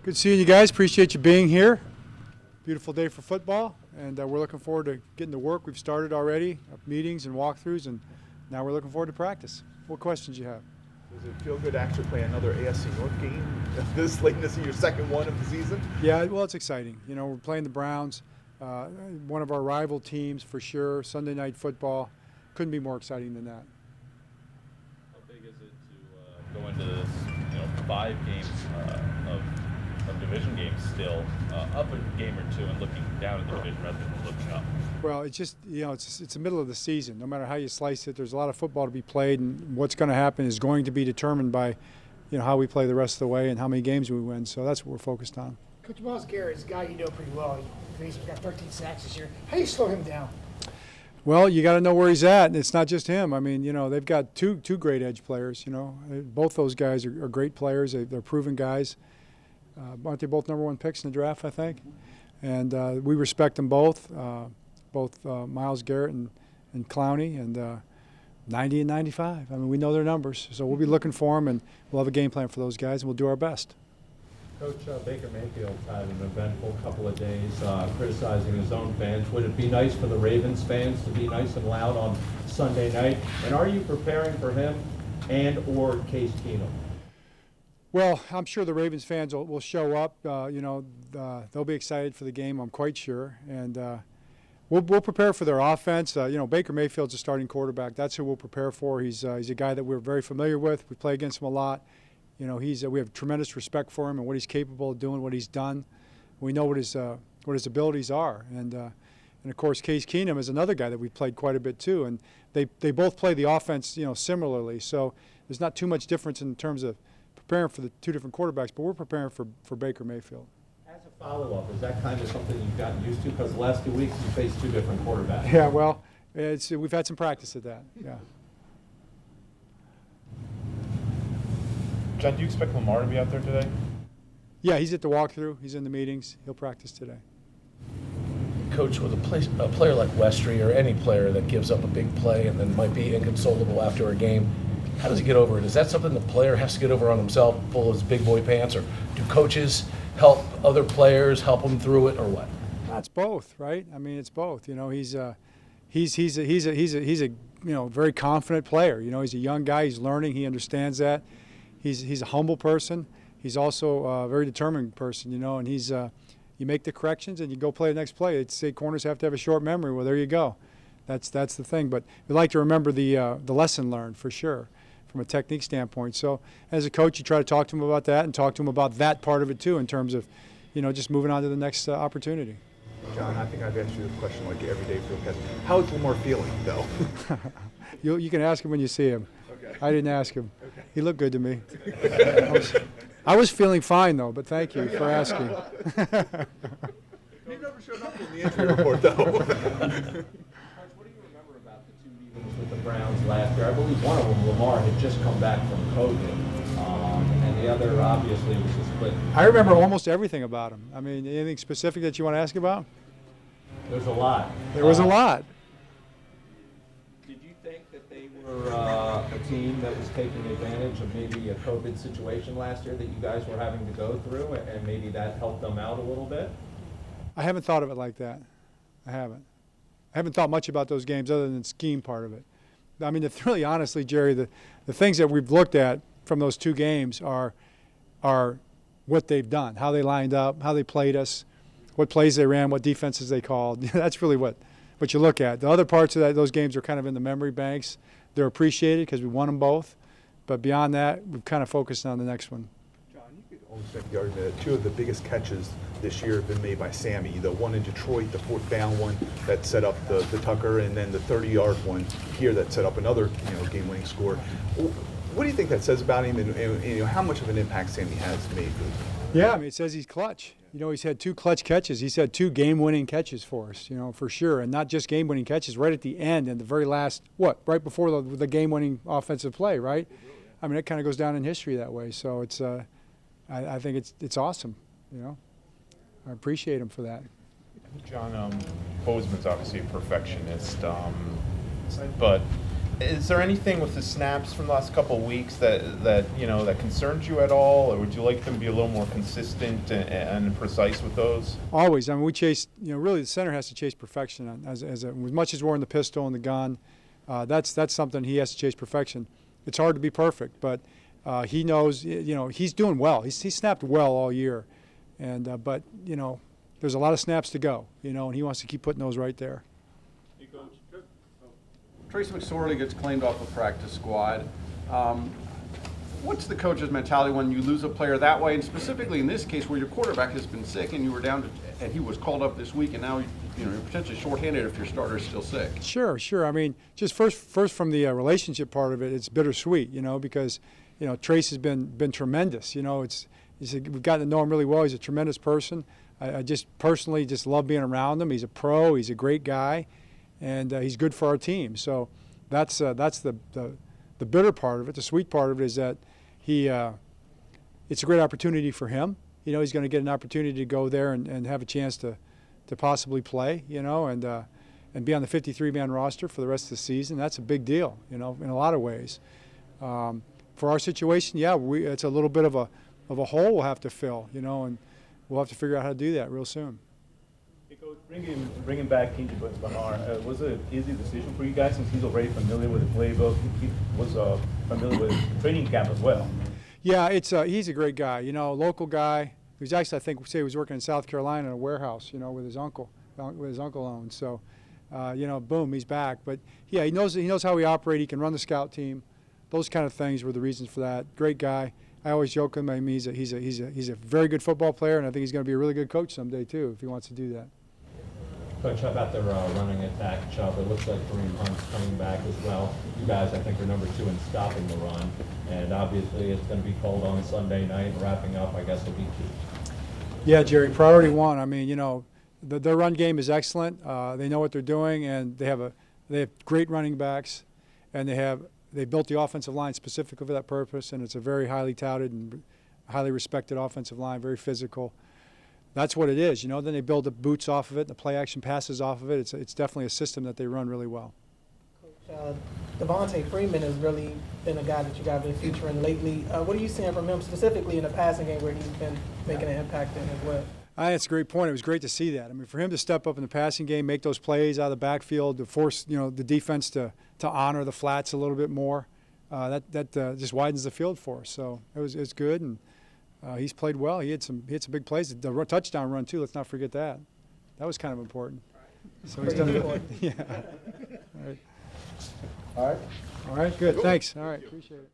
Good seeing you guys. Appreciate you being here. Beautiful day for football, and we're looking forward to getting to work. We've started already, meetings and walkthroughs, and now we're looking forward to practice. What questions you have? Does it feel good to actually play another AFC North game this late in this your second one of the season? Yeah, well, it's exciting. You know, we're playing the Browns, one of our rival teams for sure. Sunday night football. Couldn't be more exciting than that. How big is it to go into this, 5 games of division games still, up a game or two and looking down at the division rather than looking up? Well, it's just, it's the middle of the season. No matter how you slice it, there's a lot of football to be played, and what's going to happen is going to be determined by, how we play the rest of the way and how many games we win. So that's what we're focused on. Coach Miles Garrett is a guy you know pretty well. He's got 13 sacks this year. How do you slow him down? Well, you got to know where he's at, and it's not just him. I mean, they've got two great edge players. Both those guys are great players. They're proven guys. Aren't they both number 1 picks in the draft, I think? And we respect them both, Miles Garrett and Clowney, and 90 and 95. I mean, we know their numbers, so we'll be looking for them, and we'll have a game plan for those guys, and we'll do our best. Coach, Baker Mayfield's had an eventful couple of days criticizing his own fans. Would it be nice for the Ravens fans to be nice and loud on Sunday night? And are you preparing for him and or Case Keenum? Well, I'm sure the Ravens fans will show up. They'll be excited for the game, I'm quite sure. And we'll prepare for their offense. Baker Mayfield's a starting quarterback. That's who we'll prepare for. He's a guy that we're very familiar with. We play against him a lot. We have tremendous respect for him and what he's capable of doing, what he's done. We know what his abilities are. And of course, Case Keenum is another guy that we've played quite a bit too. And they both play the offense, similarly. So there's not too much difference in terms of preparing for the two different quarterbacks, but we're preparing for Baker Mayfield. As a follow-up, is that kind of something you've gotten used to? Because the last 2 weeks you faced 2 different quarterbacks. Yeah, well, we've had some practice at that, yeah. John, do you expect Lamar to be out there today? Yeah, he's at the walkthrough. He's in the meetings. He'll practice today. Coach, with a player like Westry or any player that gives up a big play and then might be inconsolable after a game, how does he get over it? Is that something the player has to get over on himself, pull his big boy pants, or do coaches help other players, help them through it, or what? That's both, right? I mean, it's both. He's a very confident player. He's a young guy. He's learning. He understands that. He's a humble person. He's also a very determined person. And he's you make the corrections and you go play the next play. It's say corners have to have a short memory. Well, there you go. That's the thing. But we like to remember the lesson learned for sure, from a technique standpoint. So as a coach, you try to talk to him about that and talk to him about that part of it too, in terms of, just moving on to the next opportunity. John, I think I've asked you this question like every day for the past. How is Lamar feeling, though? You can ask him when you see him. Okay. I didn't ask him. Okay. He looked good to me. I was feeling fine, though, but thank you for asking. He never showed up in the injury report, though. Coach, what do you remember about the 2 meetings with the Browns last year? I believe one of them, Lamar, had just come back from COVID, and the other, obviously, was a split. I remember almost everything about him. I mean, anything specific that you want to ask about? There's a lot. There was a lot. Did you think that they were a team that was taking advantage of maybe a COVID situation last year that you guys were having to go through, and maybe that helped them out a little bit? I haven't thought of it like that. I haven't thought much about those games other than the scheme part of it. I mean, really honestly, Jerry, the things that we've looked at from those 2 games are what they've done, how they lined up, how they played us, what plays they ran, what defenses they called. That's really what you look at. The other parts of those games are kind of in the memory banks. They're appreciated because we won them both. But beyond that, we've kind of focused on the next one. John, you could almost make the argument that 2 of the biggest catches this year have been made by Sammy. The one in Detroit, the 4th down one that set up the Tucker, and then the 30-yard one here that set up another game-winning score. What do you think that says about him, and how much of an impact Sammy has made? Yeah, I mean, it says he's clutch. He's had 2 clutch catches. He's had 2 game-winning catches for us, for sure. And not just game-winning catches, right at the end and the very last, right before the game-winning offensive play, right? I mean, it kind of goes down in history that way. So it's, I think it's awesome, I appreciate him for that. John, Bozeman's obviously a perfectionist, but Is there anything with the snaps from the last couple of weeks that concerns you at all, or would you like them to be a little more consistent and precise with those? Always. I mean, we chase, really the center has to chase perfection. As much as we're in the pistol and the gun, that's something he has to chase perfection. It's hard to be perfect, but he knows, he's doing well. He's snapped well all year. But there's a lot of snaps to go, and he wants to keep putting those right there. Tracy McSorley gets claimed off the practice squad. What's the coach's mentality when you lose a player that way, and specifically in this case where your quarterback has been sick and you were down to, and he was called up this week, and now you're potentially shorthanded if your starter is still sick? Sure. I mean, just first from the relationship part of it, it's bittersweet, because Trace has been tremendous. We've gotten to know him really well. He's a tremendous person. I just personally just love being around him. He's a pro. He's a great guy. And he's good for our team. So that's the bitter part of it. The sweet part of it is that it's a great opportunity for him. He's going to get an opportunity to go there and have a chance to possibly play, and be on the 53-man roster for the rest of the season. That's a big deal, in a lot of ways. For our situation, it's a little bit of a hole we'll have to fill, and we'll have to figure out how to do that real soon. Coach, bringing back Kinji Bahar, was it an easy decision for you guys since he's already familiar with the playbook? He was familiar with training camp as well. Yeah, he's a great guy. Local guy. He was actually, I think, he was working in South Carolina in a warehouse, with his uncle owned. So, boom, he's back. But yeah, he knows how we operate. He can run the scout team. Those kind of things were the reasons for that. Great guy. I always joke with him. He's a very good football player, and I think he's going to be a really good coach someday too if he wants to do that. Coach, how about their running attack, Chubb? It looks like Kareem Hunt's coming back as well. You guys, I think, are number 2 in stopping the run. And obviously it's going to be cold on Sunday night. Wrapping up, I guess, will be key. Yeah, Jerry, priority one. I mean, their run game is excellent. They know what they're doing, and they have great running backs, and they built the offensive line specifically for that purpose, and it's a very highly touted and highly respected offensive line, very physical. That's what it is, Then they build the boots off of it, the play-action passes off of it. It's definitely a system that they run really well. Coach, Devontae Freeman has really been a guy that you guys have been featuring lately. What are you seeing from him specifically in the passing game where he's been making an impact in as well? I think that's a great point. It was great to see that. I mean, for him to step up in the passing game, make those plays out of the backfield, to force the defense to honor the flats a little bit more, that just widens the field for us. So it's good, and he's played well. He had some big plays. The touchdown run too. Let's not forget that. That was kind of important. So he's done it. Yeah. All right. Good. Thanks. All right. Appreciate it.